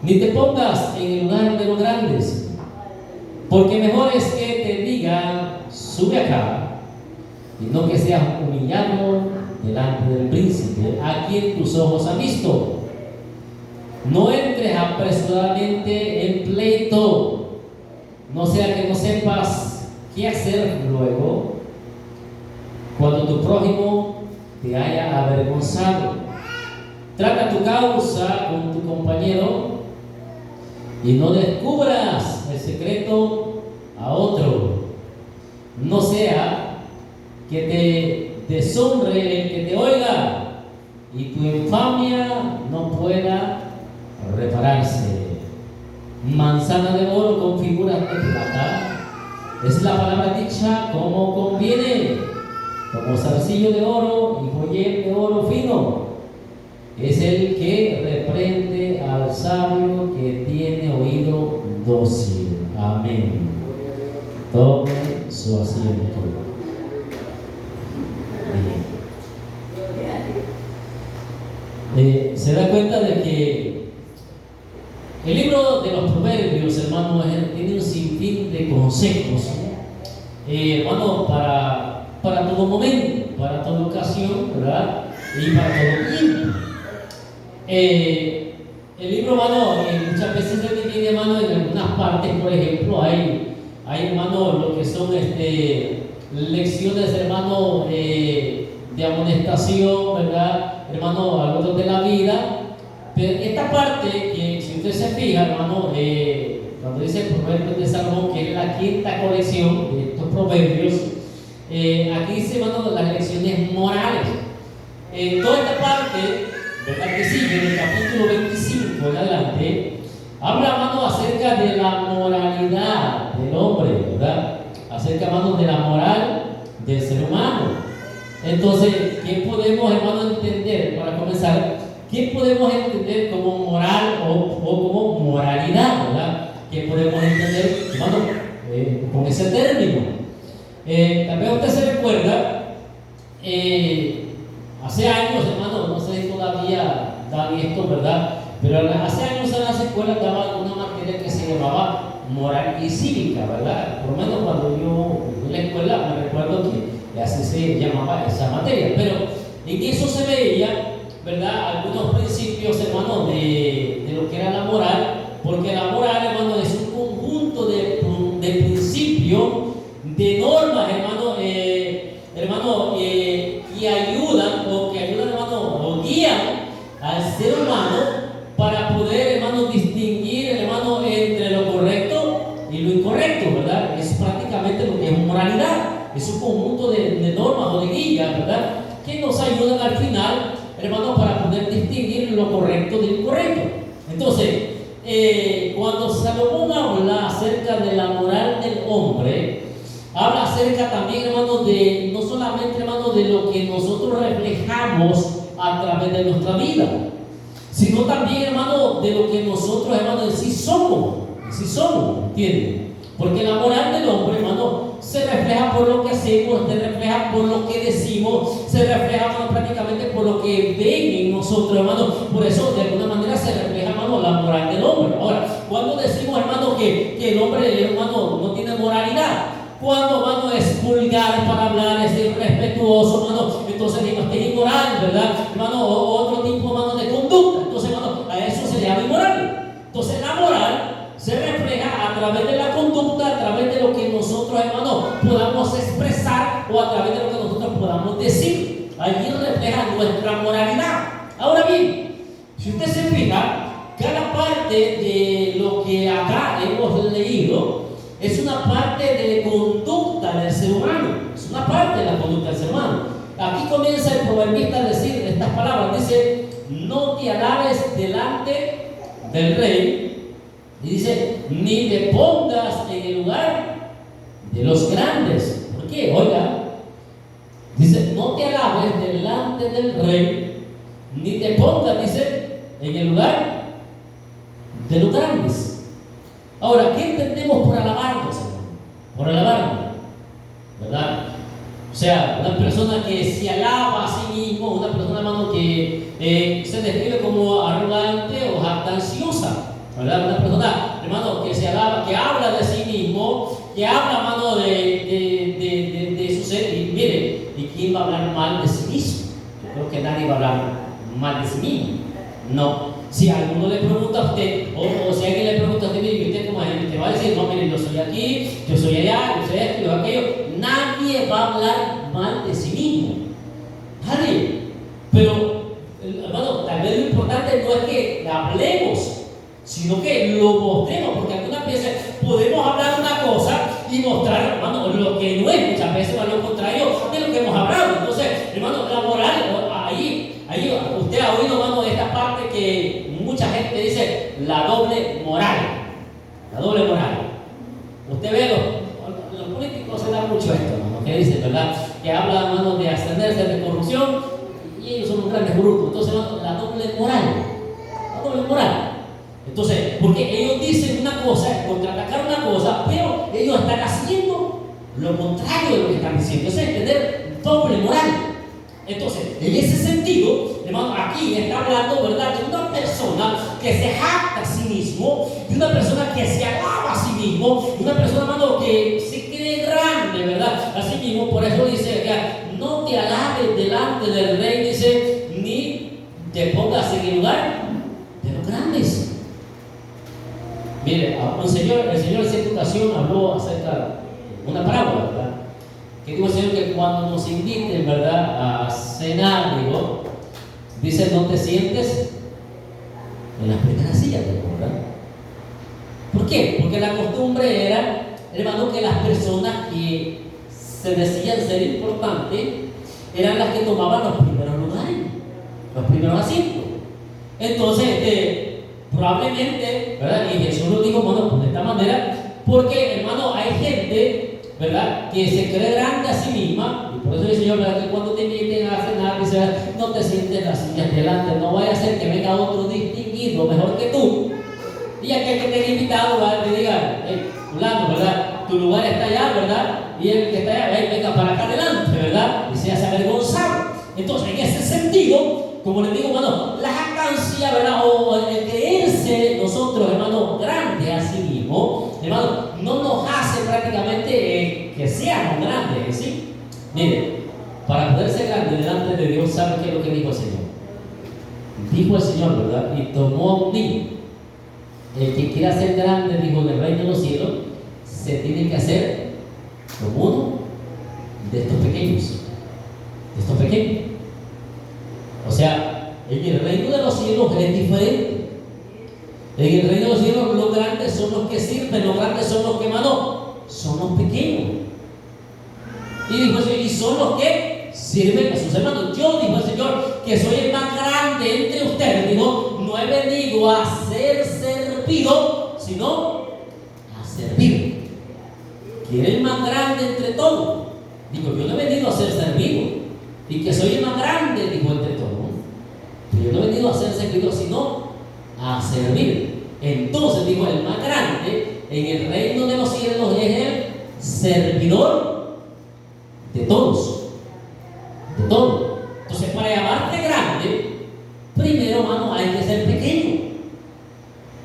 ni te pongas en el lugar de los grandes, porque mejor es que te diga, sube acá, y no que seas humillado delante del príncipe, a quien tus ojos han visto. No entres apresuradamente en pleito, no sea que no sepas qué hacer luego, cuando tu prójimo te haya avergonzado. Trata tu causa con tu compañero y no descubras el secreto a otro. No sea que te deshonre el que te oiga y tu infamia no pueda repararse. Manzana de oro con figuras de plata es la palabra dicha como conviene, como zarcillo de oro y joyel de oro fino. Es el que reprende al sabio que tiene oído dócil. Amén. Tome su asiento. Se da cuenta de que el libro de los Proverbios, hermano, tiene un sinfín de consejos, hermano, para todo momento, para toda ocasión, ¿verdad? Y para todo tiempo. El libro, hermano, muchas veces se divide, hermano, en algunas partes. Por ejemplo, hay hermano, lo que son lecciones, hermano, de amonestación, ¿verdad? Hermano, algo de la vida. Pero esta parte, que si usted se fija, hermano, cuando dice Proverbios de Salomón, que es la quinta colección de estos proverbios, aquí dice, hermano, las lecciones morales. Toda esta parte, ¿verdad?, que sigue en el capítulo 25 en adelante, habla, hermano, acerca de la moralidad del hombre, ¿verdad? Acerca, hermano, de la moral del ser humano. Entonces, ¿qué podemos, hermano, entender? Para comenzar, ¿qué podemos entender como moral o como moralidad, ¿verdad? ¿Qué podemos entender, hermano, con ese término? Tal vez usted se recuerda, hace años, hermano, no sé si todavía dan esto, ¿verdad? Pero hace años en las escuelas daban una materia que se llamaba moral y cívica, ¿verdad? Por lo menos cuando yo en la escuela me recuerdo que así se llamaba esa materia. Pero en eso se veía, ¿verdad?, algunos principios, hermano, de lo que era la moral, porque la moral, hermano, es un conjunto de principios, de normas, hermano, que ayudan, hermano, o guían al ser humano para poder, hermano, distinguir, hermano, entre lo correcto y lo incorrecto, ¿verdad? Es prácticamente lo que es moralidad. Es un conjunto de normas o de guías, ¿verdad?, que nos ayudan al final, hermano, para poder distinguir lo correcto del incorrecto. Entonces, cuando Salomón habla acerca de la moral del hombre, habla acerca también, hermano, de no solamente, hermano, de lo que nosotros reflejamos a través de nuestra vida, sino también, hermano, de lo que nosotros, hermano, en sí somos, ¿entienden? Porque la moral del hombre, hermano, se refleja por lo que hacemos, se refleja por lo que decimos, se refleja, hermano, prácticamente por lo que ven en nosotros, hermano. Por eso, de alguna manera, se refleja, hermano, la moral del hombre. Ahora, cuando decimos, hermano, que el hombre, hermano, no tiene moralidad, cuando, hermano, es vulgar para hablar, es irrespetuoso, hermano, entonces digo que es inmoral, ¿verdad? Hermano, o otro tipo, hermano, de conducta. Entonces, hermano, a eso se le llama inmoral. Entonces, la moral se refleja a través de la conducta, a través de lo que nosotros, hermano, podamos expresar o a través de lo que nosotros podamos decir. Allí refleja nuestra moralidad. Ahora bien, si usted se fija, cada parte de lo que acá hemos leído es una parte de conducta del ser humano. Es una parte de la conducta del ser humano. Aquí comienza el proverbista a decir estas palabras. Dice, no te alabes delante del rey. Y dice, ni te pongas en el lugar de los grandes. ¿Por qué? Oiga, dice, no te alabes delante del rey, ni te pongas, dice, en el lugar de los grandes. Ahora, ¿qué entendemos por alabarnos, hermano? Por alabarnos, ¿verdad? O sea, una persona que se alaba a sí mismo, una persona, hermano, que se describe como arrogante o jactanciosa. No. Si alguno le pregunta a usted, o si alguien le pregunta a usted, y usted como gente, te va a decir, no, mire, yo soy aquí, yo soy allá, yo soy esto, yo soy aquello. Nadie va a hablar mal de sí mismo. Nadie. Pero, hermano, tal vez lo importante no es que hablemos, sino que lo mostremos, porque algunas veces podemos hablar una cosa y mostrar, hermano, lo que no es, muchas veces va a lo contrario de lo que hemos hablado. Entonces, hermano, la moral, ahí usted ha oído, hermano, de esta parte que mucha gente dice la doble moral. La doble moral. Usted ve, los políticos se dan mucho esto, hermano, que dicen, ¿verdad? Que hablan, hermano, de abstenerse de corrupción y ellos son los grandes brutos. Entonces, hermano, la doble moral. La doble moral. Entonces, porque ellos dicen una cosa, contraatacar una cosa, pero ellos están haciendo lo contrario de lo que están diciendo. Eso es tener doble moral. Entonces, en ese sentido, hermano, aquí está hablando, ¿verdad?, de una persona que se jacta a sí mismo, de una persona que se alaba a sí mismo, de una persona, hermano, que se cree grande, ¿verdad?, a sí mismo. Por eso dice acá, no te alabes delante del rey, dice, ni te pongas en el lugar de los grandes. Mire, el Señor en cierta ocasión habló acerca de una parábola, ¿verdad? Que dijo el Señor que cuando nos inviten, ¿verdad?, a cenar, dice, no te sientes en las primeras sillas, ¿verdad? ¿Por qué? Porque la costumbre era, hermano, que las personas que se decían ser importantes eran las que tomaban los primeros lugares, los primeros asientos. Entonces, probablemente, ¿verdad? Y Jesús lo dijo, bueno, pues de esta manera, porque, hermano, hay gente, ¿verdad?, que se cree grande a sí misma, y por eso dice yo, ¿verdad?, que cuando te inviten a cenar, dice, no te sientes en las sillas delante, no vaya a ser que venga otro distinguido, mejor que tú, y aquel que te haya invitado, ¿verdad?, le diga, hey, fulano, ¿verdad?, tu lugar está allá, ¿verdad?, y el que está allá, hey, venga para acá adelante, ¿verdad?, y se hace avergonzado. Entonces, en ese sentido, como les digo, hermano, la jactancia, ¿verdad?, o el creerse nosotros, hermano, grandes a sí mismo, hermano, no nos hace prácticamente que seamos grandes, ¿sí? Mire, para poder ser grande delante de Dios, ¿sabe qué es lo que dijo el Señor? Dijo el Señor, ¿verdad?, y tomó a un niño. El que quiera ser grande, dijo, en el reino de los cielos, se tiene que hacer como uno de estos pequeños. De estos pequeños. O sea, en el reino de los cielos es diferente. En el reino de los cielos los grandes son los que sirven, los grandes son los que, hermano, son los pequeños. Y dijo el Señor, y son los que sirven a sus hermanos. Yo, dijo el Señor, que soy el más grande entre ustedes. Dijo, no he venido a ser servido, sino a servir. ¿Quién es el más grande entre todos? Digo, yo no he venido a ser servido. Y que soy el más grande, dijo, entre todos. Pero yo no he venido a ser servido, sino a servir. Entonces, dijo, el más grande en el reino de los cielos es el servidor de todos. De todos. Entonces, para llamarte grande, primero, hermano, hay que ser pequeño,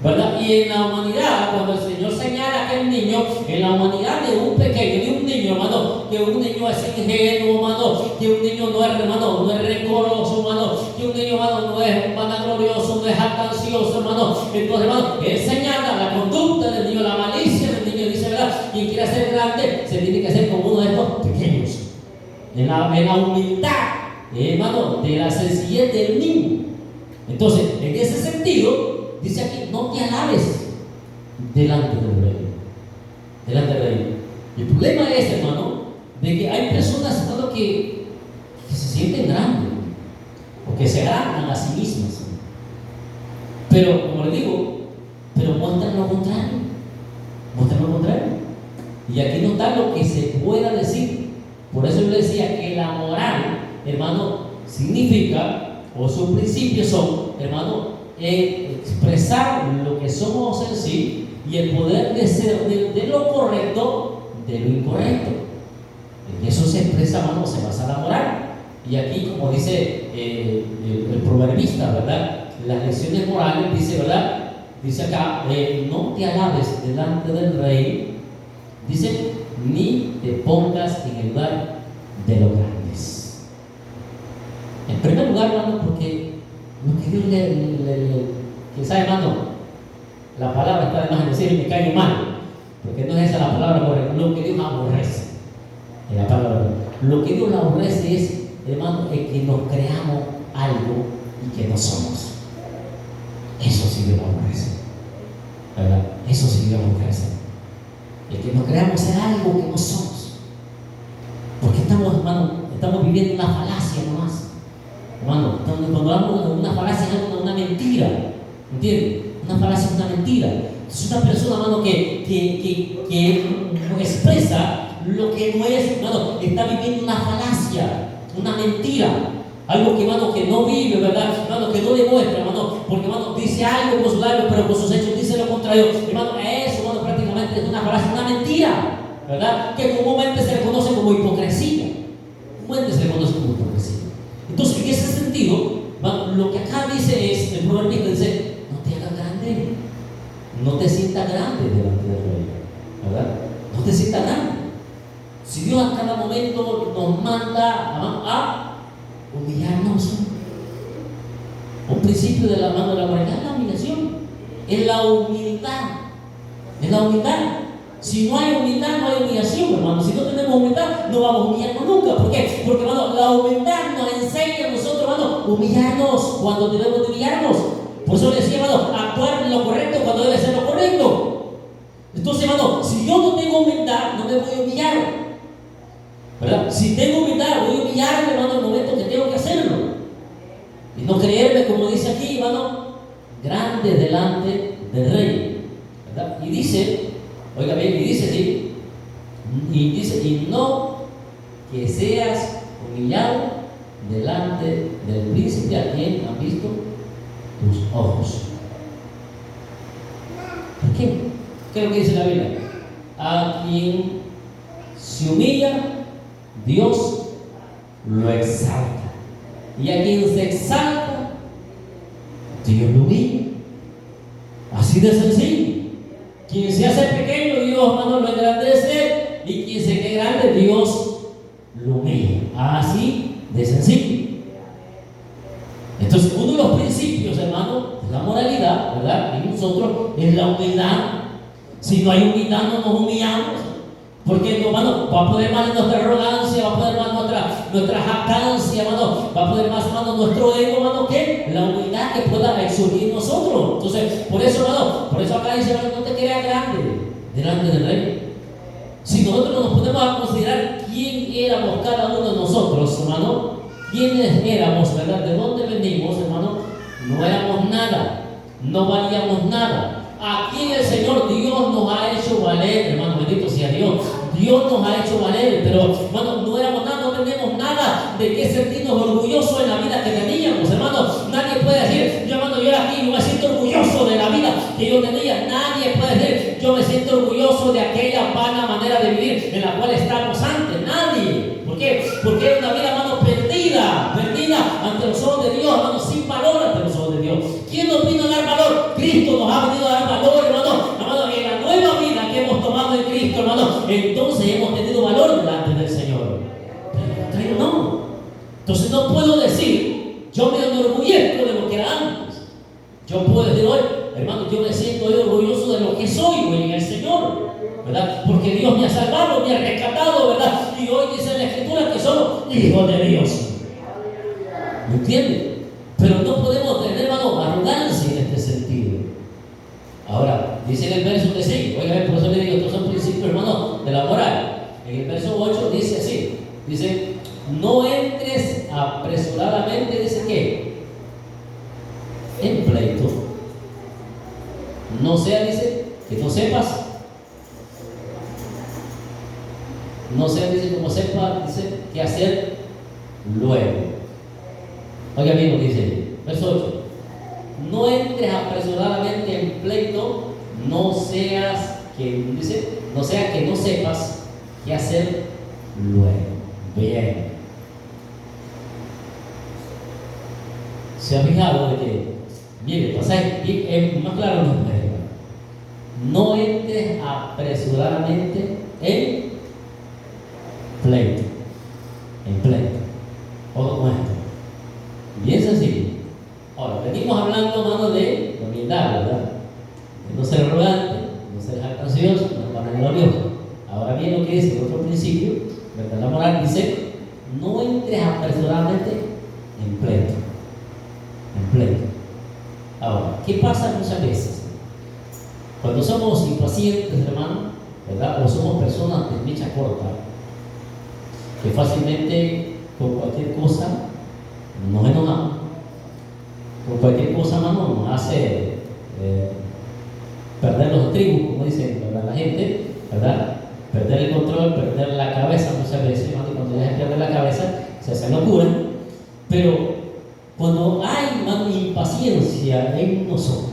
¿verdad? Y en la humanidad, cuando el Señor señala a aquel niño, en la humanidad de un pequeño, de un niño, hermano, que un niño es ingenuo, hermano, que un niño no es, hermano, no es rencoroso, hermano, que un niño, hermano, no es vanaglorioso, no es jactancioso, hermano. Entonces, hermano, él señala la conducta del niño, la malicia del niño, dice, ¿verdad? Quien quiera ser grande, se tiene que hacer como uno de estos pequeños. En la humildad, hermano, de la sencillez del niño. Entonces, en ese sentido, dice aquí, no te alabes delante del rey. Delante del rey. El problema es, hermano, de que hay personas, hermano, que se sienten grandes, o que se agrandan a sí mismas. Pero, como le digo, pero muestran lo contrario. Muestran lo contrario. Y aquí no está lo que se pueda decir. Por eso yo le decía que la moral, hermano, significa, o sus principios son, hermano, expresar lo que somos en sí y el poder discernir de lo correcto de lo incorrecto. En eso se expresa, hermano, se basa la moral. Y aquí, como dice el proverbista, ¿verdad?, las lecciones morales, dice, ¿verdad?, dice acá, no te alabes delante del rey, dice, ni te pongas en el lugar de los grandes. En primer lugar, hermano, porque Lo que Dios que sabe, hermano, la palabra está de más en decir me cae mal, porque no es esa la palabra correcta. Lo que Dios aborrece es la palabra. Lo que Dios aborrece es, hermano, es que nos creamos algo y que no somos. Eso sí Dios aborrece, ¿verdad? Eso sí Dios aborrece. El que nos creamos ser algo que no somos. Porque estamos, hermano, estamos viviendo una falacia nomás. Hermano, cuando hablamos de una falacia es una mentira. ¿Entiendes? Una falacia es una mentira. Es una persona, hermano, que expresa lo que no es, hermano, está viviendo una falacia, una mentira. Algo que, hermano, que no vive, ¿verdad? Hermano, que no demuestra, hermano, porque, hermano, dice algo con sus labios, pero con sus hechos dice lo contrario. Hermano, eso, hermano, prácticamente es una falacia, una mentira, ¿verdad? Que comúnmente se le conoce como hipocresía. Comúnmente se le conoce como hipocresía. Entonces, en ese sentido, hermano, lo que acá dice es, el proverbista dice, no te hagas grande, no te sientas grande delante del rey, ¿verdad? No te sientas grande. Si Dios a cada momento nos manda a humillarnos, un principio de la mano de la moralidad es la humillación, es la humildad, es la humildad. Si no hay humildad, no hay humillación, hermano. Si no tenemos humildad, no vamos a humillarnos nunca. ¿Por qué? Porque, hermano, la humildad nos enseña a nosotros, hermano, humillarnos cuando debemos de humillarnos. Por eso le decía, hermano, actuar en lo correcto cuando debe ser lo correcto. Entonces, hermano, si yo no tengo humildad, no me voy a humillar, ¿verdad? Si tengo humildad, voy a humillarme, hermano, en el momento que tengo que hacerlo. Y no creerme, como dice aquí, hermano, grande delante del rey, ¿verdad? Y dice, oiga bien, y dice así, y no que seas humillado delante del príncipe a quien han visto tus ojos. ¿Por qué? ¿Qué es lo que dice la Biblia? A quien se humilla, Dios lo exalta. Y a quien se exalta, Dios lo humilla. Así de sencillo. Quien se hace pequeño, Dios, hermano, lo engrandece. Y quien se quede grande, Dios lo humilla. Así de sencillo. Entonces, uno de los principios, hermano, de la moralidad, ¿verdad? En nosotros es la humildad. Si no hay humildad, no nos humillamos. Porque, hermano, va a poder más nuestra arrogancia, va a poder más nuestra jactancia, hermano, va a poder más, hermano, nuestro ego, hermano, que la humildad que pueda surgir en nosotros. Entonces, por eso, hermano, por eso acá dice, hermano, no te creas grande delante del rey. Si nosotros nos ponemos a considerar quién éramos cada uno de nosotros, hermano, quiénes éramos, ¿verdad? ¿De dónde venimos, hermano? No éramos nada, no valíamos nada. Aquí el Señor Dios nos ha hecho valer, hermano, bendito sea Dios. Dios nos ha hecho valer, pero, hermano, no éramos nada, no tenemos nada de qué sentirnos orgullosos en la vida que teníamos, hermano. Nadie puede decir, yo, hermano, yo aquí me siento orgulloso de la vida que yo tenía. Nadie puede decir, yo me siento orgulloso de aquella vana manera de vivir en la cual estábamos antes. Nadie. ¿Por qué? Porque era una vida, hermano, perdida ante los ojos de Dios, hermano, sin valor ante los ojos de Dios. ¿Quién nos vino a dar valor? Cristo nos ha venido a dar valor, hermano, en la nueva vida que hemos tomado en Cristo, hermano. Entonces hemos tenido valor delante del Señor. Pero no. Entonces no puedo decir, yo me enorgullezco de lo que era antes. Yo puedo decir hoy, hermano, yo me siento hoy orgulloso de lo que soy hoy en el Señor, ¿verdad? Porque Dios me ha salvado, me ha rescatado, ¿verdad? Y hoy dice en la Escritura que somos hijos de Dios. ¿Me entienden? Pero no podemos tener, hermano, arrogancia en este sentido. Ahora, dice en el verso que sí, oigan, por eso le digo, estos son principios, hermano, de la moral. En el verso 8 dice así, dice, no entres apresuradamente, dice que, en pleito. No sea, dice, que no sepas. No sea, dice, como sepa, dice, qué hacer luego. Oiga bien lo que dice, verso 8. No entres apresuradamente en pleito, no seas que, dice, no sea que no sepas qué hacer luego. Bien. ¿Se ha fijado de que, mire, el pasaje es más claro? No entres apresuradamente en pleito. En pleito. Ojo con esto. Bien sencillo. Ahora, ¿qué pasa muchas veces? Cuando somos impacientes, hermano, ¿verdad? O somos personas de mecha corta, que fácilmente con cualquier cosa nos enojamos, con cualquier cosa, hermano, nos hace perder los estribos, como dicen, ¿verdad? La gente, ¿verdad? Perder el control, perder la cabeza muchas veces, hermano, y cuando ya se pierde la cabeza, se hace locura. Pero cuando hay, hermano, impaciencia en nosotros,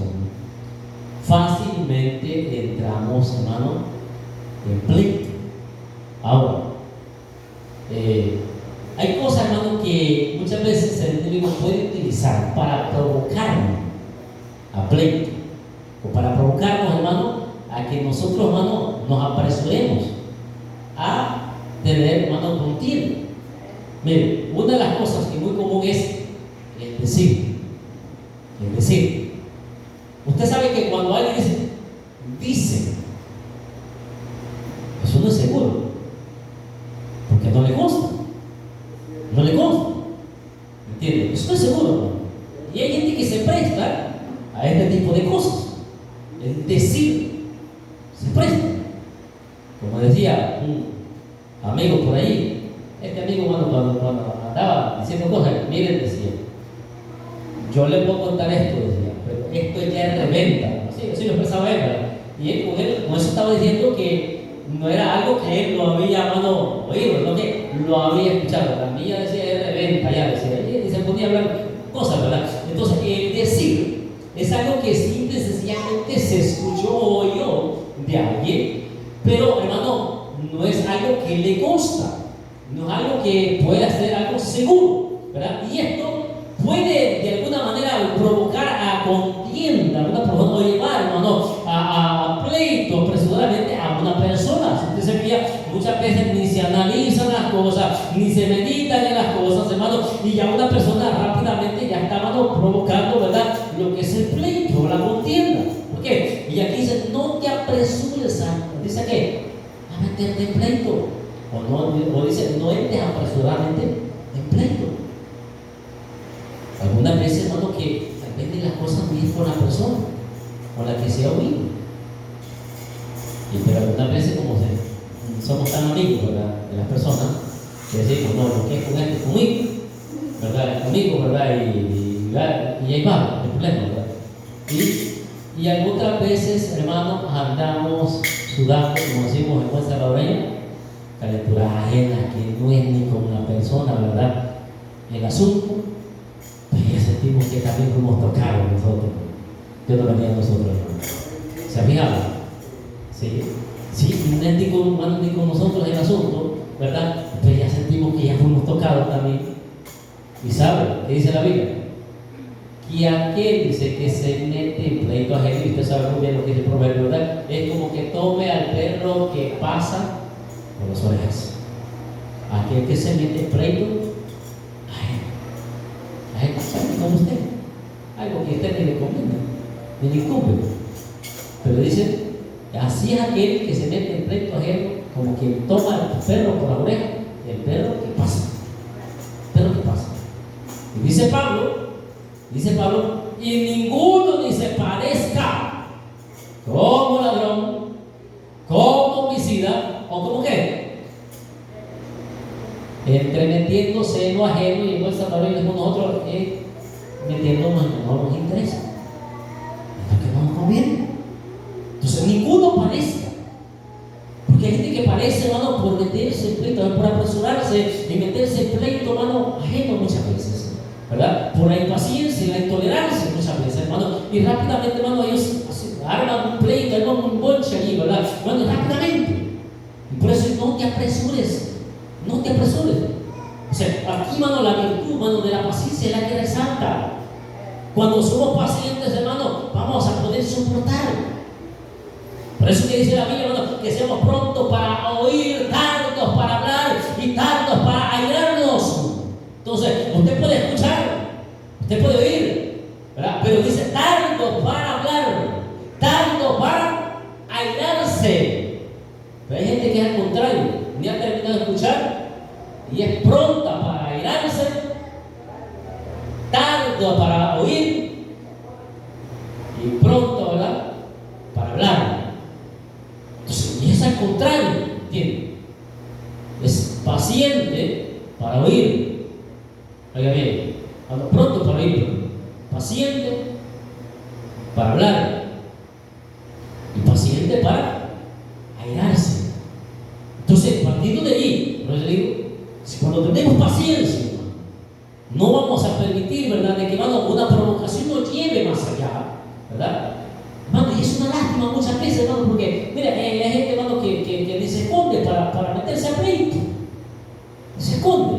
fácilmente entramos, hermano, en pleito. Ahora, hay cosas, hermano, que muchas veces el enemigo puede utilizar para provocarnos a pleito, o para provocarnos, hermano, a que nosotros, hermano, nos apresuremos a tener, hermano, contienda. Mire, una de las cosas que muy común es el decir. El decir. Usted sabe que cuando alguien dice, eso no es seguro, porque no le consta. No le consta. ¿Entiende? Eso no es seguro, hermano. Y hay gente que se presta a este tipo de cosas. El decir se presta. Como decía un amigo por ahí, este amigo, bueno, cuando andaba diciendo cosas, miren, decía, yo le puedo contar esto, decía, pero esto ya es reventa. Así lo expresaba él, ¿verdad? Y él con eso estaba diciendo que no era algo que él lo había, hermano, oído, sino que lo había escuchado. La mía decía es reventa, ya decía, y se ponía a hablar cosas, ¿verdad? Entonces, el decir es algo que simple y sencillamente se escuchó o oyó de alguien, pero, hermano, no es algo que le consta, no es algo que pueda ser algo seguro, ¿verdad? Y esto puede de alguna manera provocar a contienda, o llevar, hermano, a pleito apresuradamente a una persona. Si usted se fija, muchas veces ni se analizan las cosas, ni se meditan en las cosas, hermano, y ya una persona rápidamente ya está, hermano, provocando, ¿verdad?, lo que es el pleito, la contienda. ¿Por qué? Y aquí dice, no te apresures dice que a meterte en pleito, o dice, no entres apresuradamente en pleito. Algunas veces, hermano, que depende de las cosas bien con la persona con la que se ha oído. Pero algunas veces, como somos tan amigos, ¿verdad?, de las personas, que decimos, no, lo que es con este conmigo, ¿verdad? Es conmigo, ¿verdad? Y ahí va el problema, ¿verdad? Y algunas veces, hermano, andamos sudando, como decimos en buen salvadoreño, calentura ajena, que no es ni con una persona, ¿verdad?, el asunto. Pues ya sentimos que también fuimos tocados nosotros. Dios no venía a nosotros, hermano. ¿Se ha fijado? Sí, no es ni con nosotros el asunto, ¿verdad? Pues ya sentimos que ya fuimos tocados también. ¿Y sabe qué dice la Biblia? Que aquel dice que se mete en pleito ajeno, y usted sabe muy bien lo que dice el proverbio, ¿verdad? Es como que tome al perro que pasa por las orejas. Aquel que se mete en pleito ajeno, ¿sabe con usted? Algo que usted ni le conviene, ni le incumbe. Pero dice, así es aquel que se mete en pleito ajeno, como quien toma al perro por la oreja, el perro que pasa. Y dice Pablo, y ninguno ni se parezca como ladrón, como homicida, o como qué, entremetiéndose en lo ajeno, y en buen salvadoreño decimos nosotros, metiéndonos en los intereses. Es lo que no nos conviene. Entonces, ninguno parezca. Porque hay gente que parece, hermano, por meterse en pleito, por apresurarse y meterse en pleito, hermano, ajeno muchas veces, ¿verdad? Por la impaciencia y la intolerancia muchas veces, hermano. Y rápidamente, hermano, ellos arman un pleito, arman un bonche allí, ¿verdad? Bueno, rápidamente. Y por eso no te apresures. O sea, aquí, hermano, la virtud, hermano, de la paciencia es la que resalta. Cuando somos pacientes, hermano, vamos a poder soportar. Por eso que dice la Biblia, hermano, que seamos prontos para oír, tardos para hablar y tardos para airarnos. Entonces, usted puede escuchar, usted puede oír, ¿verdad? Pero dice tardos para hablar, tardos para airarse. Pero hay gente que es al contrario, ni ha terminado de escuchar y es pronta para airarse, tardo para oír y pronto, ¿verdad?, para hablar. Entonces, y es al contrario, ¿entiendes? Es paciente para oír. Oiga bien, pronto para oír, paciente para hablar y paciente para airarse. Entonces, partiendo de allí, yo digo, si cuando tenemos paciencia, no vamos a permitir, ¿verdad?, de que una provocación nos lleve más allá, ¿verdad? Hermano, y es una lástima muchas veces, hermano, porque, mira, hay gente, hermano, que se esconde para meterse a pleito. Se esconde,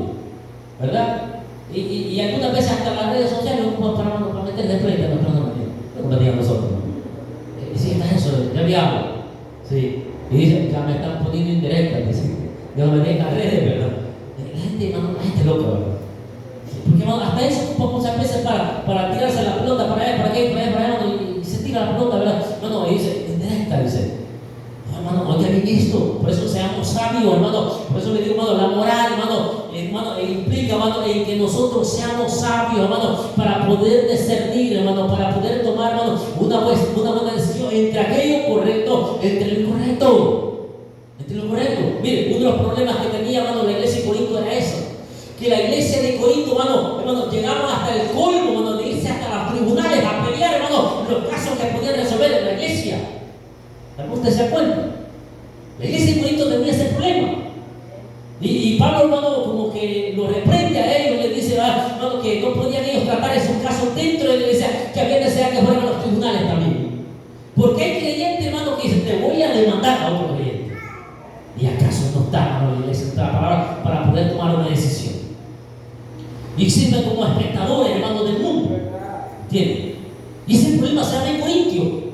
¿verdad? Y algunas veces hasta las redes sociales para meterse a pleito, no me digan nosotros, ¿no? Sí, está eso, ya me hablo. Sí. Y dicen, ya me están poniendo indirectas, dicen, ya no me dejan a redes, ¿verdad? La gente, hermano, la gente loca, ¿verdad? Porque, hermano, hasta eso ocupa muchas veces para tirarse la pelota para allá, para aquí, para allá, para allá, y se tira la pelota, ¿verdad? No, y dice, indirecta, dice. No, hermano, oiga bien esto, por eso seamos sabios, hermano. Por eso le digo, hermano, la moral, hermano, implica, hermano, en que nosotros seamos sabios, hermano, para poder discernir, hermano, para poder tomar, hermano, una buena decisión entre aquello correcto, entre lo incorrecto. Entre lo correcto. Mire, uno de los problemas que tenía, hermano, la iglesia de Corinto era eso. Que la iglesia de Corinto, hermano, llegaban hasta el colmo, hermano, de irse hasta los tribunales a pelear, hermano, los casos que podían resolver en la iglesia. ¿Usted se acuerda? La iglesia de Corinto tenía ese problema. Y Pablo, hermano, como que lo reprende a ellos, les dice, hermano, que no podían ellos tratar esos casos dentro de la iglesia, que había necesidad que fueran a los tribunales también. Porque hay creyentes, hermano, que dicen, te voy a demandar a otro creyente. ¿Y acaso no está, hermano, la iglesia la palabra para poder tomar una decisión? Y sirven como espectadores, hermano, del mundo. ¿Entienden? Y ese problema se da en Corintio.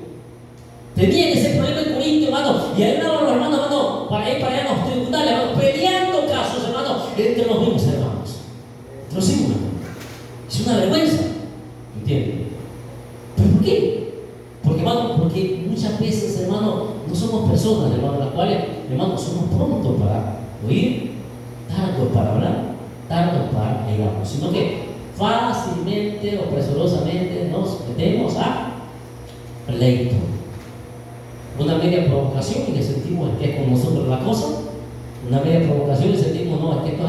Tenían ese problema en Corintio, hermano. Y ahí andaban los hermanos, hermano, para ir para allá en los tribunales, hermano, peleando casos, hermano, entre los mismos hermanos. Entre los mismos hermanos. Es una vergüenza. ¿Entienden? ¿Pero por qué? Porque muchas veces, hermano, no somos personas, hermano, las cuales, hermano, somos prontos para oír, tardos para hablar, tardos para airarnos, sino que fácilmente o presurosamente nos metemos a pleito. Una media provocación y que sentimos que es con nosotros la cosa, una media provocación y sentimos, no, es que esto es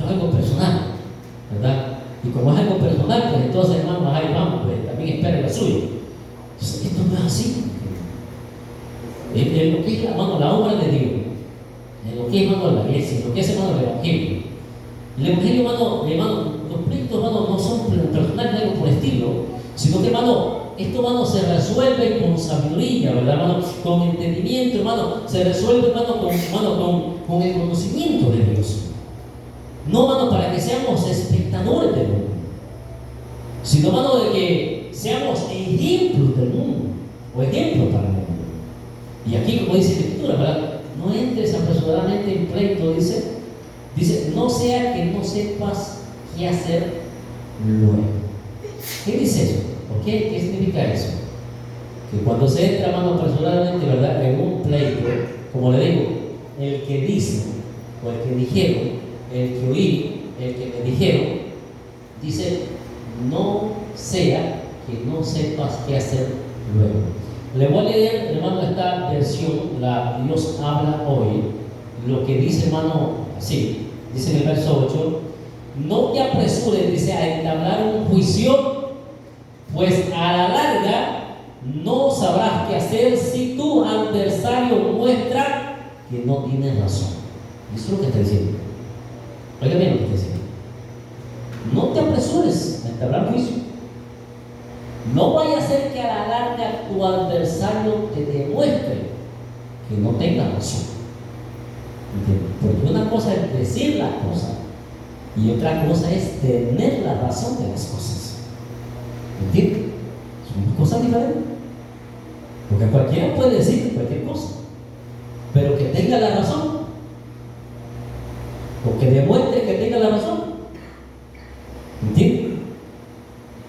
algo personal, ¿verdad? Y como es algo personal, pues entonces, hermanos, ahí vamos, pues también esperen lo suyo. Entonces, esto no es así. En lo que es, hermano, la obra de Dios, en lo que es, hermano, la iglesia, en lo que es, hermano, el evangelio. El evangelio, hermano, los pleitos, hermano, no son personales, algo por estilo, sino que, hermano, esto, hermano, se resuelve con sabiduría, ¿verdad, hermano? Con entendimiento, hermano. Se resuelve, hermano, con el conocimiento de Dios. No, hermano, para que seamos espectadores del mundo, sino, hermano, de que seamos ejemplos del mundo, o ejemplos para el mundo. Y aquí, como dice la Escritura, ¿verdad? No entres apresuradamente en pleito, dice, no sea que no sepas qué hacer luego. ¿Qué dice eso? ¿Por qué? ¿Qué significa eso? Que cuando se entra, hermano, apresuradamente, ¿verdad?, en un pleito, como le digo, el que dice, o el que dijeron, el que oí, el que me dijeron, dice, no sea que no sepas qué hacer luego. Le voy a leer, hermano, esta versión, la Dios habla hoy, lo que dice, hermano, así, dice en el verso 8, no te apresures, dice, a entablar un juicio, pues a la larga no sabrás qué hacer si tu adversario muestra que no tienes razón. Eso es lo que está diciendo. Oiga bien lo que está diciendo. No te apresures a entablar juicio. No vaya a ser que a la larga tu adversario te demuestre que no tengas razón. ¿Entiendes? Porque una cosa es decir las cosas y otra cosa es tener la razón de las cosas. ¿Entiendes? Son cosas diferentes. Porque cualquiera puede decir cualquier cosa, pero que tenga la razón, o que demuestre que tenga la razón. ¿Entiendes?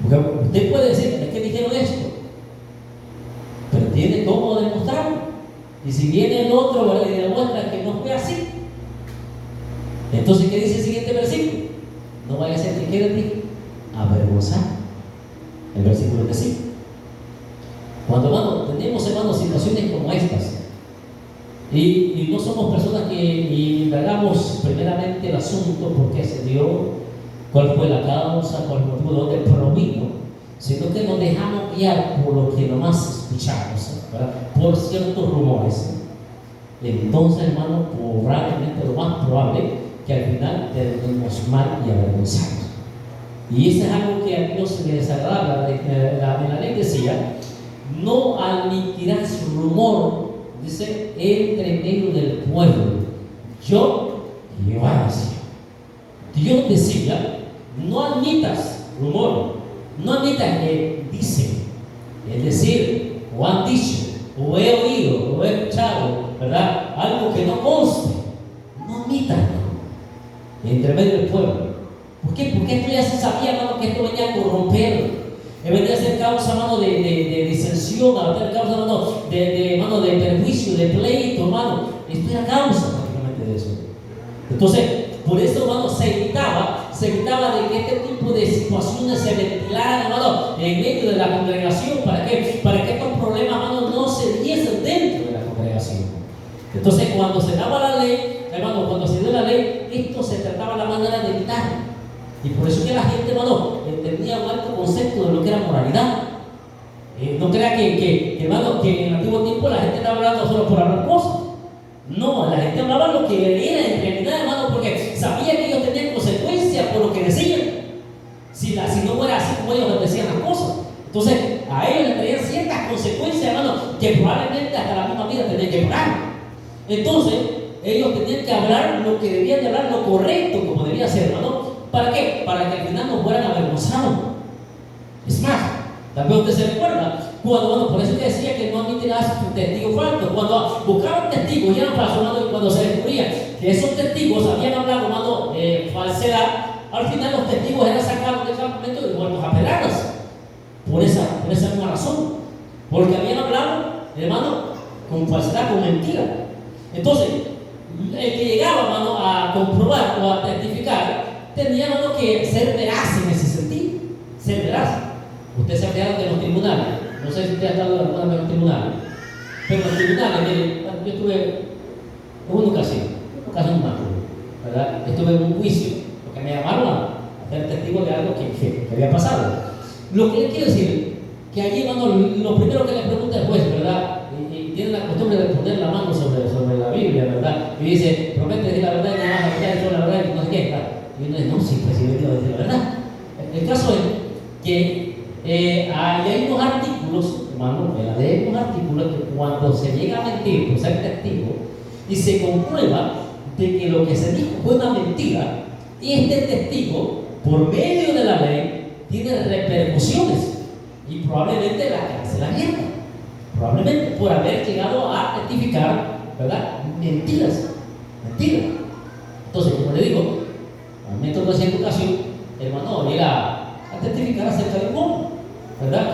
Porque usted puede decir, es que dijeron esto, pero tiene cómo demostrarlo. Y si viene el otro y demuestra que no fue así, entonces, ¿qué dice el siguiente versículo? No vaya a ser que quede avergonzar. El versículo que sí. Y no somos personas que indagamos primeramente el asunto, por qué se dio, cuál fue la causa, cuál fue el motivo, de dónde provino, sino que nos dejamos guiar por lo que nomás escuchamos, ¿verdad? Por ciertos rumores. Entonces, hermano, probablemente lo más probable que al final terminemos mal y avergonzados. Y eso es algo que a Dios le desagrada. En la ley decía: no admitirás rumor, dice, entre medio del pueblo. Yo, Jehová decía. Dios decía: no admitas rumor, no admitas que dicen, es decir, o han dicho, o he oído, o he escuchado, ¿verdad? Algo que no conste. No admitas entre medio del pueblo. ¿Por qué? Porque esto ya se sabía, hermano, que esto venía a corromper. Venía a ser causa, hermano, de disensión, a ser causa, hermano, de perjuicio, de pleito, hermano. Esto era causa prácticamente de eso. Entonces, por eso, hermano, se evitaba de que este tipo de situaciones se ventilaran, hermano, en medio de la congregación. ¿Para qué? Para que estos problemas, hermano, no se diesen dentro de la congregación. Entonces, cuando se daba la ley, hermano, cuando se dio la ley, esto se trataba la manera de evitar. Y por eso que la gente, hermano, tenía un alto concepto de lo que era moralidad. No crea hermano, que en el antiguo tiempo la gente estaba hablando solo por hablar cosas. No, la gente hablaba lo que era en realidad, hermano, porque sabía que ellos tenían consecuencias por lo que decían. Si no fuera así como ellos decían las cosas. Entonces, a ellos les traían ciertas consecuencias, hermano, que probablemente hasta la misma vida tenían que pagar. Entonces, ellos tenían que hablar lo que debían de hablar, lo correcto, como debía ser, hermano. ¿Para qué? Para que al final no fueran avergonzados. Es más, tal vez usted se recuerda, cuando, por eso que decía que no admitirás testigos falsos. Cuando buscaban testigos y eran falsos, y cuando se descubría que esos testigos habían hablado, hermano, falsedad, al final los testigos eran sacados del campamento y muertos a pedradas. Por esa misma razón. Porque habían hablado, hermano, con falsedad, con mentira. Entonces, el que llegaba, hermano, a comprobar o a testificar, tenía, hermano, que ser veraz en ese sentido. Ser veraz. Usted se ha quedado de los tribunales. No sé si usted ha estado alguna vez en los tribunales. Pero en los tribunales, mire, yo estuve en una ocasión más, ¿verdad? Estuve en un juicio, porque me llamaron a ser testigo de algo que había pasado. Lo que le quiero decir, que allí, hermano, lo primero que le pregunta el juez, ¿verdad? Y tiene la costumbre de poner la mano sobre la Biblia, ¿verdad? Y dice: promete decir la verdad y nada más la verdad y no sé qué. Y uno dice: no, sí, pues sí, yo digo decir la verdad. El caso es que hay unos artículos, hermano, hay unos artículos que cuando se llega a mentir por ser testigo y se comprueba de que lo que se dijo fue una mentira, y este testigo, por medio de la ley, tiene repercusiones y probablemente la cárcel abierta, probablemente por haber llegado a testificar, ¿verdad? Mentiras. Entonces, como le digo, a mí me tocó esa ocasión, hermano, ir a testificar acerca de un hombre, ¿verdad?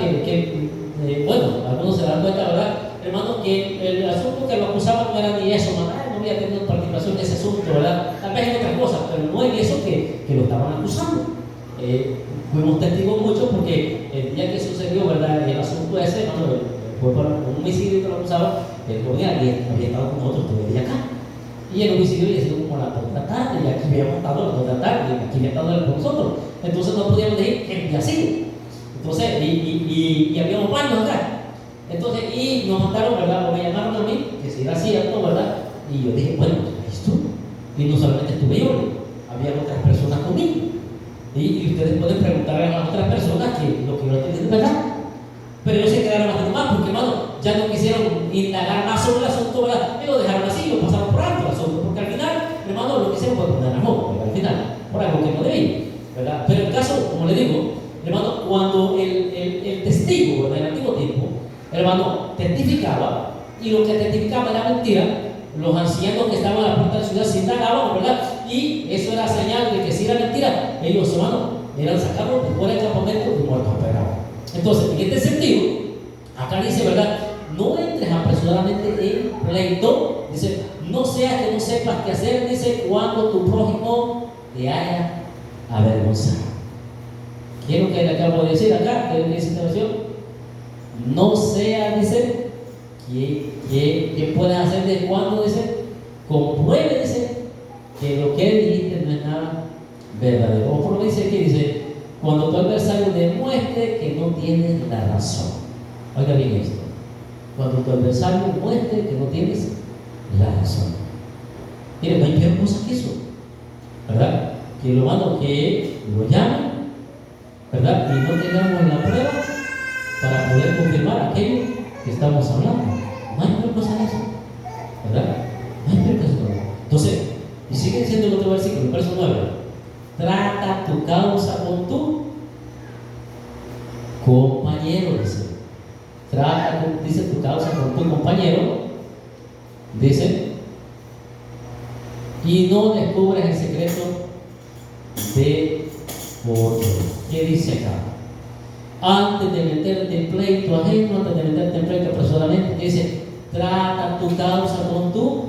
Bueno, algunos se dan cuenta, ¿verdad? Hermano, que el asunto que lo acusaban no era ni eso, no había tenido participación en ese asunto, ¿verdad? Tal vez en otras cosas, pero no en eso que lo estaban acusando. Fuimos testigos mucho porque el día que sucedió, ¿verdad? El asunto ese, hermano, fue por un homicidio que lo acusaban, el joven había estado con nosotros todo el día acá. Y el homicidio había sido como a las 2 de la tarde, y aquí habíamos estado a las 2 de la tarde, y aquí había estado con nosotros. Entonces no podíamos decir que había sido. Entonces, y habíamos baños acá. Entonces, y nos mandaron, ¿verdad? O me llamaron a mí, que si era cierto, ¿verdad? Y yo dije: bueno, ahí estuve. Y no solamente estuve yo, había otras personas conmigo. Y ustedes pueden preguntar a las otras personas que lo que yo entiendo es verdad. Pero ellos se quedaron bastante más porque, hermano, ya no quisieron indagar más sobre el asunto, ¿verdad? Y lo dejaron así, lo pasaron por alto el asunto, porque al final, hermano, lo que hicieron fue poner a modo, al final, por algo que no debía, ¿verdad? Pero el caso, como le digo, hermano, cuando el testigo, ¿verdad? En el antiguo tiempo, hermano, testificaba, y lo que testificaba era mentira, los ancianos que estaban a la puerta de la ciudad se indagaban, ¿verdad? Y eso era señal de que si era mentira, ellos, hermano, eran sacados de fuera del campamento y muertos a pedradas. Entonces, en este sentido, acá dice, ¿verdad? No entres apresuradamente en pleito. Dice: no sea que no sepas qué hacer, dice, cuando tu prójimo te haya avergonzado. ¿Qué es lo que le acabo de decir acá? ¿Qué dice esta versión? No sea, dice, ¿Qué puedes hacer de cuando? Dice, compruebe, dice, que lo que dijiste no es nada verdadero. O por lo dice aquí, dice, cuando tu adversario demuestre que no tienes la razón. Oiga bien esto. Cuando tu adversario muestre que no tienes la razón. Mire, no hay peor cosa que eso, ¿verdad? Que lo mando que lo llamen, ¿verdad? Y no tengamos la prueba para poder confirmar aquello que estamos hablando. No hay peor cosa que eso, ¿verdad? No hay peor cosa que eso. Entonces, y sigue diciendo el otro versículo, el verso 9. Trata tu causa con tu compañero, dice. Dice tu causa con tu compañero, dice, y no descubres el secreto de otro. ¿Qué dice acá? Antes de meterte en pleito ajeno, antes de meterte en pleito personalmente, dice, trata tu causa con tu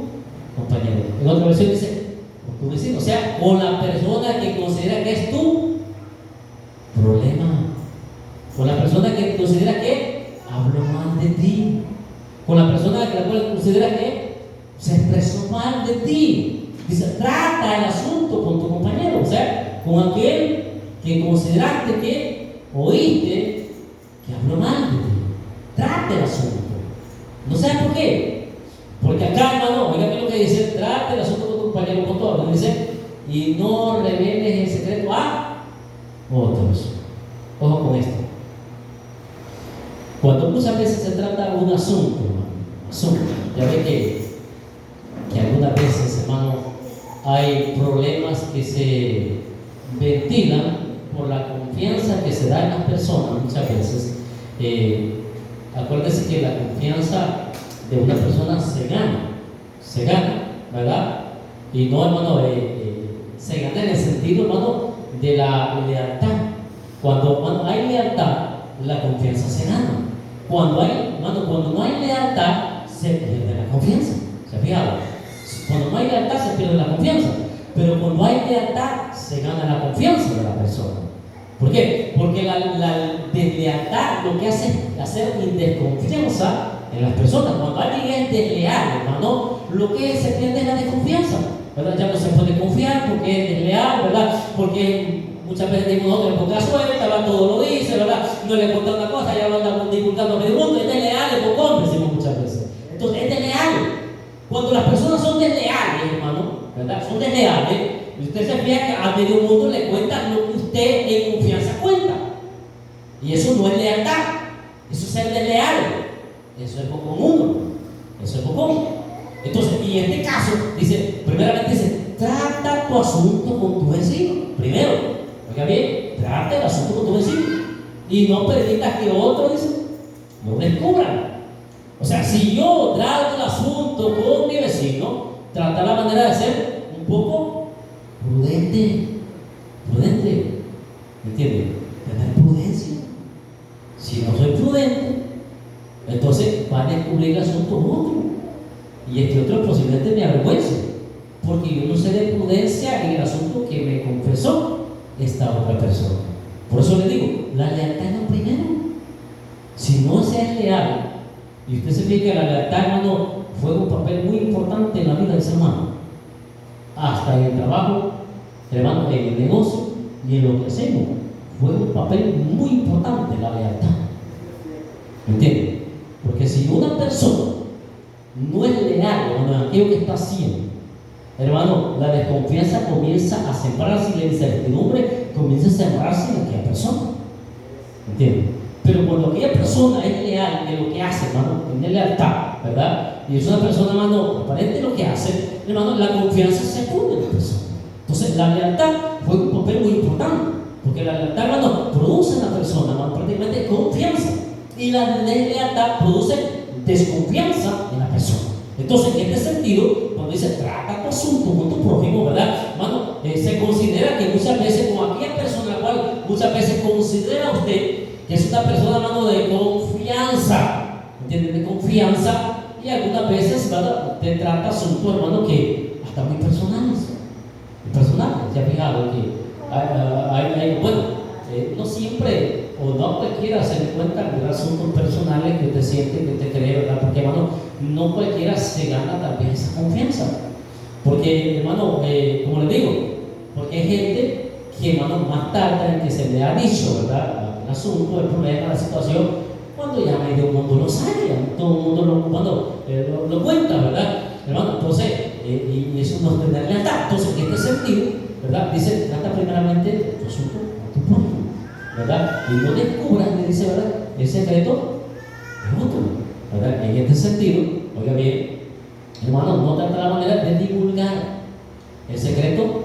compañero. En otra versión dice, con tu vecino, o sea, con la persona que considera que es tu problema, con la persona que considera que habló mal de ti, con la persona que la cual considera que se expresó mal de ti. Dice, trata el asunto con tu compañero, o sea, con aquel que consideraste que oíste que habló mal de ti. Trata el asunto. ¿No sabes por qué? Porque acá, hermano, oiga que lo que dice, trata el asunto con tu compañero, con todo. Dice, y no reveles el secreto a otros. Ojo con esto. Cuando muchas veces se trata de un asunto, ya ve que algunas veces, hermano, hay problemas que se ventilan por la confianza que se da en las personas muchas veces. Acuérdense que la confianza de una persona se gana, ¿verdad? Y no, hermano, se gana en el sentido, hermano, de la lealtad. Cuando hay lealtad, la confianza se gana. Cuando no hay lealtad, se pierde la confianza. ¿Se ha fijado? Cuando no hay lealtad, se pierde la confianza. Pero cuando hay lealtad, se gana la confianza de la persona. ¿Por qué? Porque la deslealtad lo que hace es hacer desconfianza en las personas. Cuando alguien es desleal, hermano, lo que se pierde es la desconfianza, ¿verdad? Ya no se puede confiar porque es desleal, ¿verdad? Porque muchas veces decimos nosotros en poca suelta, va, todo lo dice, ¿verdad? No le cuenta una cosa, ya lo andamos divulgando a medio mundo, es desleal, es bocón, decimos muchas veces. Entonces es desleal. Cuando las personas son desleales, hermano, ¿verdad? Son desleales, y usted se fija que a medio mundo le cuenta lo que usted en confianza cuenta. Y eso no es lealtad, eso es ser desleal, eso es bocón uno, eso es bocón. Entonces, y en este caso, dice, primeramente dice, trata tu asunto con tu vecino, primero. Oiga bien, trata el asunto con tu vecino y no permitas que otros, dice, lo descubran. O sea, si yo trato el asunto con mi vecino, trata la manera de ser un poco prudente, ¿me entiendes? Tener prudencia. Si no soy prudente, entonces va a descubrir el asunto otro, y este otro posiblemente me avergüence, porque yo no sé de prudencia en el asunto que me confesó esta otra persona. Por eso le digo, la lealtad es lo primero. Si no se es leal, y usted se fija que la lealtad, hermano, juega un papel muy importante en la vida del ser humano, hasta en el trabajo, hermano, en el negocio y en lo que hacemos, juega un papel muy importante la lealtad. ¿Me entiende? Porque si una persona no es leal, hermano, en aquello que está haciendo, hermano, la desconfianza comienza a sembrarse y la incertidumbre comienza a sembrarse en aquella persona. ¿Entiendes? Pero cuando aquella persona es leal en lo que hace, hermano, tiene lealtad, ¿verdad? Y es una persona, hermano, aparente en lo que hace, hermano, la confianza se funde en la persona. Entonces, la lealtad juega un papel muy importante, porque la lealtad, hermano, produce en la persona, hermano, prácticamente confianza. Y la deslealtad produce desconfianza en la persona. Entonces, en este sentido, cuando dice trata tu asunto con tu prójimo, ¿verdad? Hermano, se considera que muchas veces, con aquella persona la cual muchas veces considera usted que es una persona, hermano, de confianza, ¿entiendes? De confianza, y algunas veces, ¿verdad? Te trata asuntos, hermano, que hasta muy personales. ¿Se ha fijado que no siempre o no cualquiera se le cuenta de asuntos personales que usted siente, que usted cree, ¿verdad? Porque, hermano, no cualquiera se gana también esa confianza. Porque, hermano, como les digo, porque hay gente que, hermano, más tarde en que se le ha dicho, ¿verdad?, el asunto, el problema, la situación, cuando ya medio mundo lo sabe, ya todo el mundo lo cuenta, ¿verdad? Hermano, entonces, y eso no es tener lealtad. Entonces, en este sentido, ¿verdad?, dice, trata primeramente de tu asunto a tu prójimo, ¿verdad? Y no descubras, le dice, ¿verdad?, el secreto de otro, ¿verdad? En este sentido, oiga bien, hermano, no trata la manera de divulgar el secreto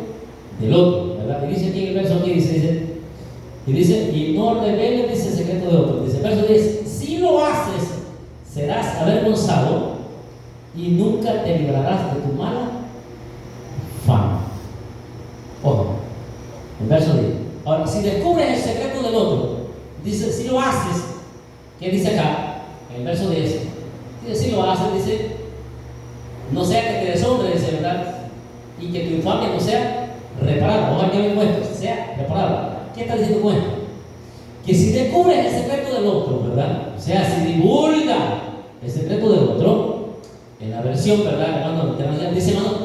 del otro, ¿verdad? Y dice aquí en el verso aquí, dice, y no reveles, dice, el secreto de otro. Dice, verso 10, si lo haces, serás avergonzado y nunca te librarás de tu mala fama. Ojo, el verso 10. Ahora, si descubres el secreto del otro, dice, si lo haces, ¿qué dice acá? En el verso 10, dice, si lo haces, dice, no sea que te deshonre, dice, ¿verdad? Y que tu infamia no sea reparada. Ojalá que bien puesto, sea reparada. ¿Qué está diciendo con esto? Que si descubres el secreto del otro, ¿verdad? O sea, si divulga el secreto del otro, en la versión, ¿verdad?, hermano, dice, hermano,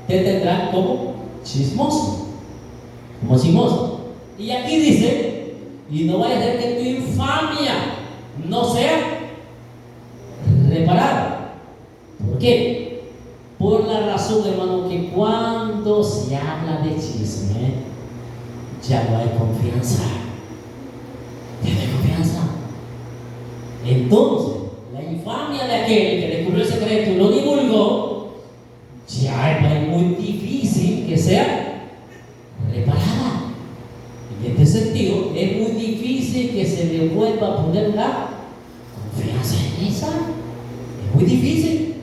te tendrán como chismoso. Como chismoso. Y aquí dice, y no vaya a ser que tu infamia no sea reparada. ¿Por qué? Por la razón, hermano, que cuando se habla de chisme, ya no hay confianza. Ya no hay confianza. Entonces, la infamia de aquel que descubrió el secreto y lo divulgó, ya es muy difícil que sea reparada. En este sentido, es muy difícil que se le vuelva a poner la confianza en esa. Es muy difícil.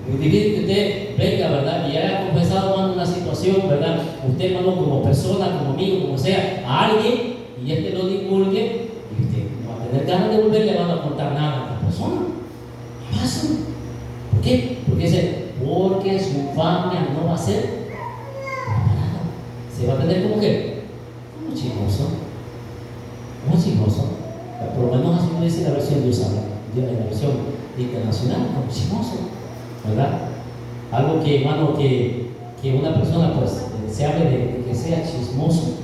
Es muy difícil que usted venga, ¿verdad?, y haya confesado, hermano, una situación, ¿verdad?, usted, hermano, como persona, como amigo, como sea, a alguien, y este lo divulgue, y usted no va a tener ganas de volverle, van a contar nada a otra persona. ¿Qué pasa? ¿Por qué? Porque su infamia no va a ser reparada. Se va a tener como que, como chismoso. Como chismoso. Por lo menos así lo dice la versión de Usada, en la versión internacional, como chismoso, ¿verdad? Algo que, hermano, que una persona, pues, se hable de que sea chismoso,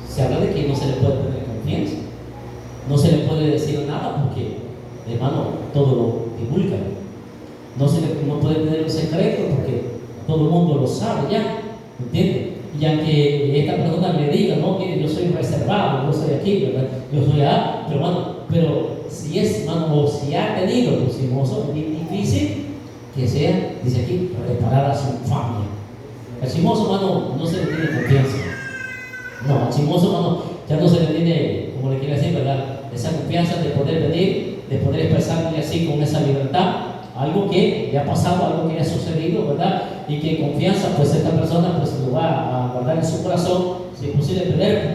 se habla de que no se le puede tener confianza, no se le puede decir nada porque, hermano, todo lo divulga, no puede tener un secreto porque todo el mundo lo sabe ya, ¿entiendes? Y aunque esta persona le diga, no, mire, yo soy reservado, yo soy aquí, ¿verdad?, yo soy allá, pero, hermano, pero si es, hermano, o si ha tenido un chismoso, es bien difícil que sea, dice aquí, reparada su infamia. Al chismoso, hermano, no se le tiene confianza. No, al chismoso, hermano, ya no se le tiene, como le quiere decir, ¿verdad?, esa confianza de poder venir, de poder expresarle así con esa libertad, algo que le ha pasado, algo que le ha sucedido, ¿verdad? Y que en confianza, pues esta persona, pues lo va a guardar en su corazón, si es posible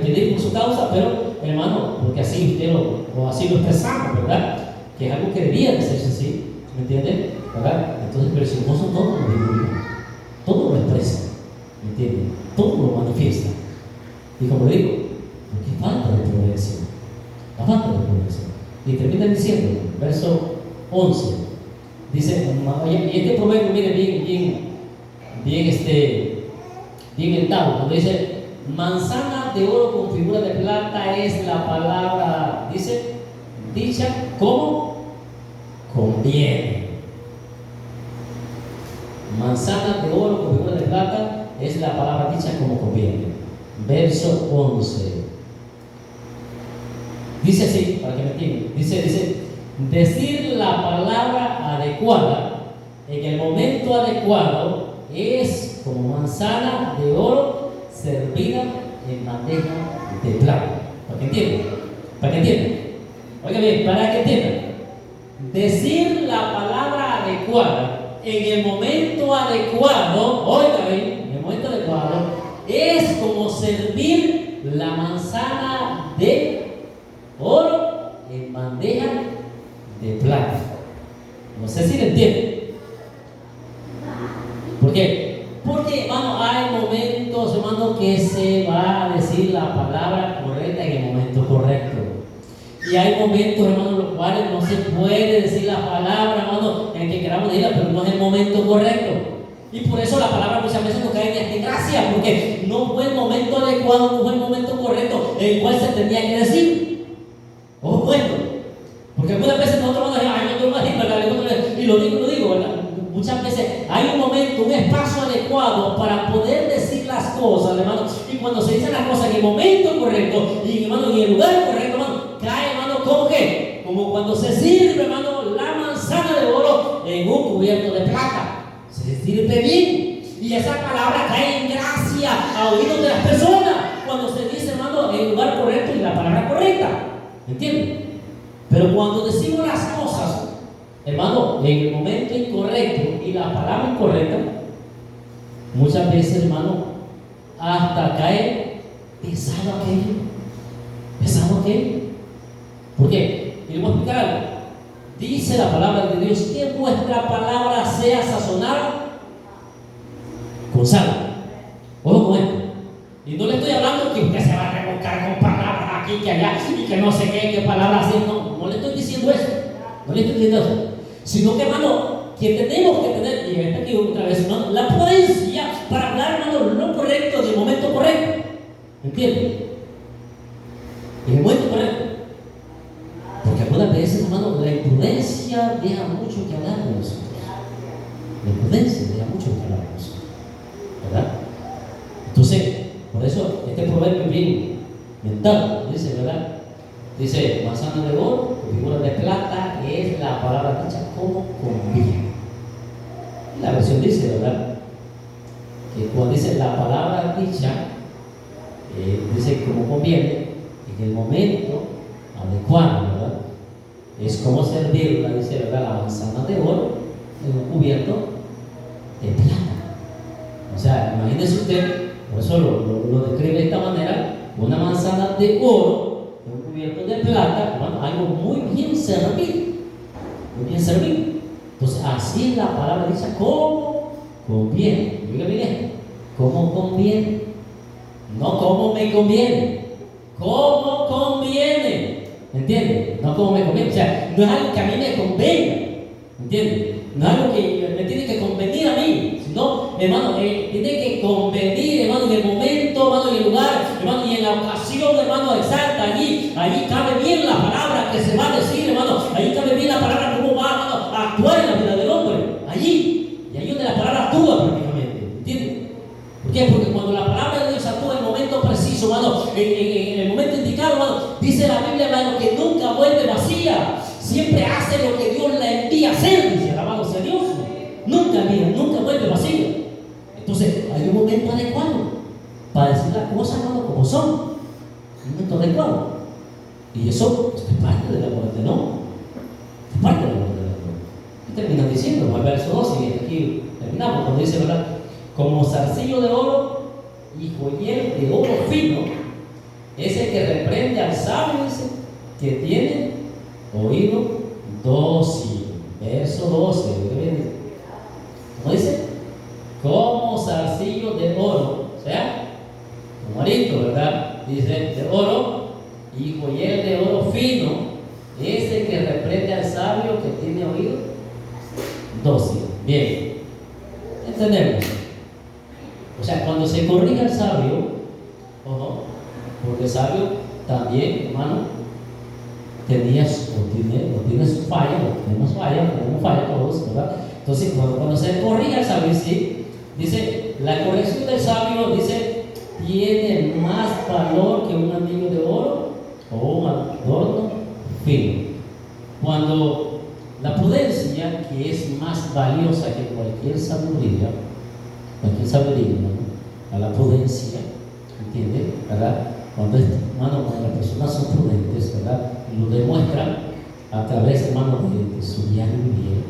pedir por su causa, pero, hermano, porque así usted o así lo expresamos, ¿verdad?, que es algo que debía de ser así, ¿me entiende? ¿Verdad? Entonces, pero el chismoso todo lo divulga, todo lo expresa, ¿me entiende? Todo lo manifiesta. Y como digo, porque falta de progreso, la falta de progreso. Y termina diciendo, verso 11, dice, y este proverbio, mire, bien mentado, cuando dice, manzana de oro con figura de plata es la palabra, dice, dicha como conviene. Manzana de oro con figura de plata es la palabra dicha como conviene. Verso 11. Dice así, para que me entiendan. Dice, decir la palabra adecuada en el momento adecuado es como manzana de oro servida en bandeja de plata. ¿Para que entiendan? ¿Para que entiendan? Oiga bien, para que entiendan. Decir la palabra adecuada en el momento adecuado, oiga bien, en el momento adecuado, es como servir la manzana de oro en bandeja de plata. No sé si lo entienden. ¿Por qué? Porque, hermano, hay momentos, hermano, que se va a decir la palabra correcta en el momento correcto. Y hay momentos, hermano, en los cuales no se puede decir la palabra, hermano, en que queramos decirla, pero no es el momento correcto. Y por eso la palabra muchas veces nos cae de desgracia, porque no fue el momento adecuado, no fue el momento correcto en el cual se tenía que decir. Ojo cuento. Porque algunas veces nosotros vamos a decir, ay, no tengo más decir, ¿verdad? Y lo digo, ¿verdad? Muchas veces hay un momento, un espacio adecuado para poder decir las cosas, hermano. Y cuando se dicen las cosas en el momento correcto y, hermano, en el lugar correcto, hermano, cae, hermano, ¿cómo qué? Como cuando se sirve, hermano, la manzana de oro en un cubierto de plata. Se sirve bien. Y esa palabra cae en gracia a oídos de las personas cuando se dice, hermano, en el lugar correcto y la palabra correcta. ¿Entienden? Pero cuando decimos las cosas, hermano, en el momento incorrecto y la palabra incorrecta, muchas veces, hermano, hasta cae pesado aquello. Pesado aquello. ¿Por qué? Y le voy a explicar algo. Dice la palabra de Dios que vuestra palabra sea sazonada con sal. Ojo con esto. Y no le estoy hablando que usted se va a rebuscar con palabras aquí, que allá, y que no sé qué palabras así. No le estoy diciendo eso. No le estoy diciendo eso. Sino que, hermano, que tenemos que tener, y esta aquí otra vez, hermano, la prudencia para hablar, hermano, lo correcto en el momento correcto. ¿Entiendes? En el momento correcto. Porque algunas veces, hermano, la imprudencia deja mucho que hablar de nosotros. La imprudencia deja mucho que hablar de nosotros. ¿Verdad? Entonces, por eso este proverbio es bien mental, dice, ¿verdad? Dice, manzana de oro, figura de plata, es la palabra dicha como conviene. La versión dice, ¿verdad? Que cuando dice la palabra dicha, dice como conviene, en el momento adecuado, ¿verdad? Es como servirla, dice, ¿verdad? La manzana de oro en un cubierto de plata. O sea, imagínese usted, por eso lo describe de esta manera, una manzana de oro en un cubierto de plata, bueno, algo muy bien servido, muy bien servido. Entonces, así es la palabra dice, ¿cómo conviene? Diga bien, ¿cómo conviene? No cómo me conviene, ¿cómo conviene? ¿Entiendes? No como me conviene. O sea, no es algo que a mí me convenga. ¿Entiendes? No es algo que me tiene que convenir a mí. Sino, hermano, tiene que convenir, hermano, en el momento, hermano, en el lugar, hermano, y en la ocasión, hermano, exacta. Allí cabe bien la palabra que se va a decir, hermano. Allí cabe bien la palabra, cómo va, hermano, a actuar en la vida del hombre. Allí. Y ahí es donde la palabra actúa prácticamente. ¿Entiendes? ¿Por qué? Porque cuando la palabra de Dios actúa en el momento preciso, hermano, en el momento indicado, hermano, dice la Biblia, hermano, que nunca vuelve vacía. Siempre hace lo que Dios la envía a hacer, dice, alabado sea Dios. Nunca vuelve vacía. Entonces, hay un momento adecuado para decir las cosas, hermano, como son. Un momento adecuado. Y eso es parte de la muerte, ¿no? Es parte de la muerte. Y termina diciendo, al verso 12, y aquí terminamos, cuando dice, ¿verdad? Como zarcillo de oro y joyel de oro fino, es el que reprende al sabio, dice, que tiene oído dócil. Verso 12, ¿cómo dice? Como zarcillo de oro, o sea, como arito, ¿verdad? Dice, de oro y joyel de oro fino, es el que reprende al sabio que tiene oído dócil. Bien, entendemos. O sea, cuando se corrige al sabio, ojo, porque el sabio también, hermano, tiene su falla, tenemos falla todos, ¿verdad? Entonces, cuando se corrige al sabio, sí, dice, la corrección del sabio, dice, tiene más valor que un anillo de oro o un adorno fino. Cuando la prudencia, que es más valiosa que cualquier sabiduría, ¿no? A la prudencia, ¿entiendes? ¿Verdad? Cuando las personas son prudentes, ¿verdad? Y lo demuestran a través, hermano, de su diario vivir,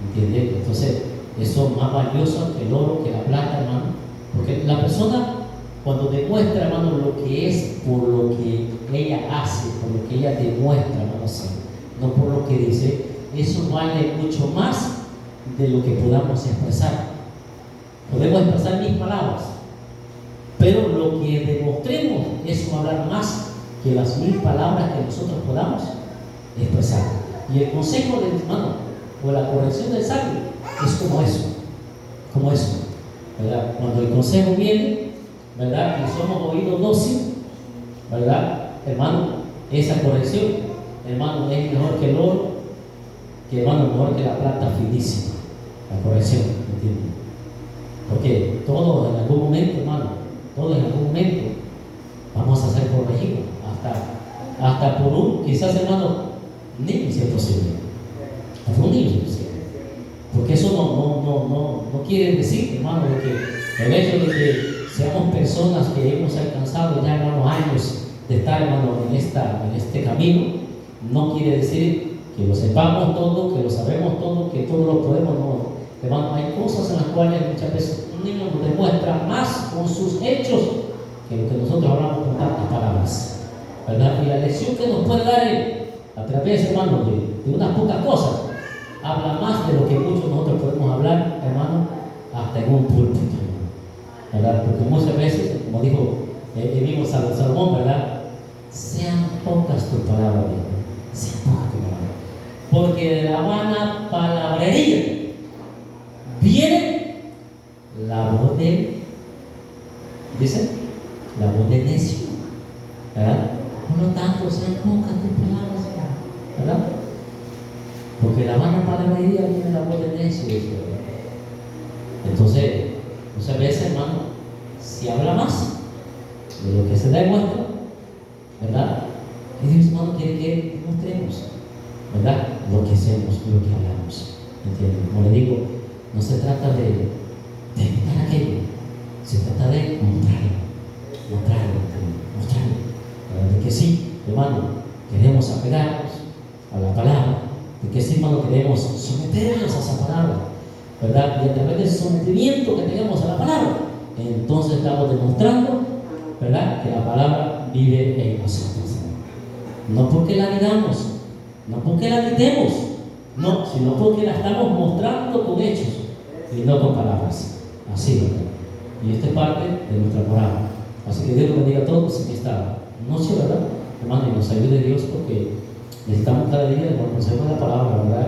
¿entiendes? Entonces, eso es más valioso que el oro, que la plata, hermano, porque la persona, cuando demuestra, hermano, lo que es por lo que ella hace, por lo que ella demuestra, hermano, no por lo que dice, eso vale mucho más de lo que podamos expresar. Podemos expresar mis palabras, pero lo que demostremos, eso va a hablar más que las 1000 palabras que nosotros podamos expresar. Y el consejo del hermano o la corrección del sabio es como eso, ¿verdad? Cuando el consejo viene, ¿verdad? Y somos oídos dóciles, ¿verdad? Hermano, esa corrección, hermano, es mejor que el oro, que hermano, mejor que la plata finísima, la corrección, ¿entienden? Porque todos en algún momento, hermano, todos en algún momento vamos a ser corregidos, hasta por quizás, hermano, niño, si es posible, hasta un niño, si es posible. Porque eso no quiere decir, hermano, de que el hecho de que seamos personas que hemos alcanzado ya, hermano, años de estar, hermano, en este camino, no quiere decir que lo sepamos todo, que lo sabemos todo, que todo lo podemos, no. Hermano, hay cosas en las cuales muchas veces un niño nos demuestra más con sus hechos que lo que nosotros hablamos con tantas palabras, ¿verdad? Y la lección que nos puede dar él, a través, hermano, de unas pocas cosas, habla más de lo que muchos nosotros podemos hablar, hermano, hasta en un púlpito, ¿verdad? Porque muchas veces, como dijo el mismo Salomón, ¿verdad? Sean pocas tus palabras, sean pocas tus palabras, porque de la vana palabrería viene la voz de, dice, la voz de necio, ¿verdad? Por lo tanto, sean pocas tus palabras, ¿verdad? Porque la vana palabrería viene la voz de necio, ¿verdad? Entonces, muchas veces, hermano, si habla más de lo que se demuestra, ¿verdad? Y Dios, hermano, quiere que demostremos, ¿verdad? Lo que hacemos, lo que hablamos, ¿entienden? Como le digo, no se trata de evitar aquello, se trata de mostrarlo, ¿verdad? De que sí, hermano, queremos apegarnos a la palabra, de que sí, hermano, queremos someternos a esa palabra, ¿verdad? Y a través del sometimiento que tengamos a la palabra, entonces estamos demostrando, ¿verdad?, que la palabra vive en nosotros. No porque la digamos, no porque la gritemos, no, sino porque la estamos mostrando con hechos y no con palabras. Así, ¿verdad? Y esta es parte de nuestra morada. Así que Dios nos bendiga a todos en esta noche, ¿verdad? Hermano, y nos ayude Dios porque necesitamos cada día, hermano,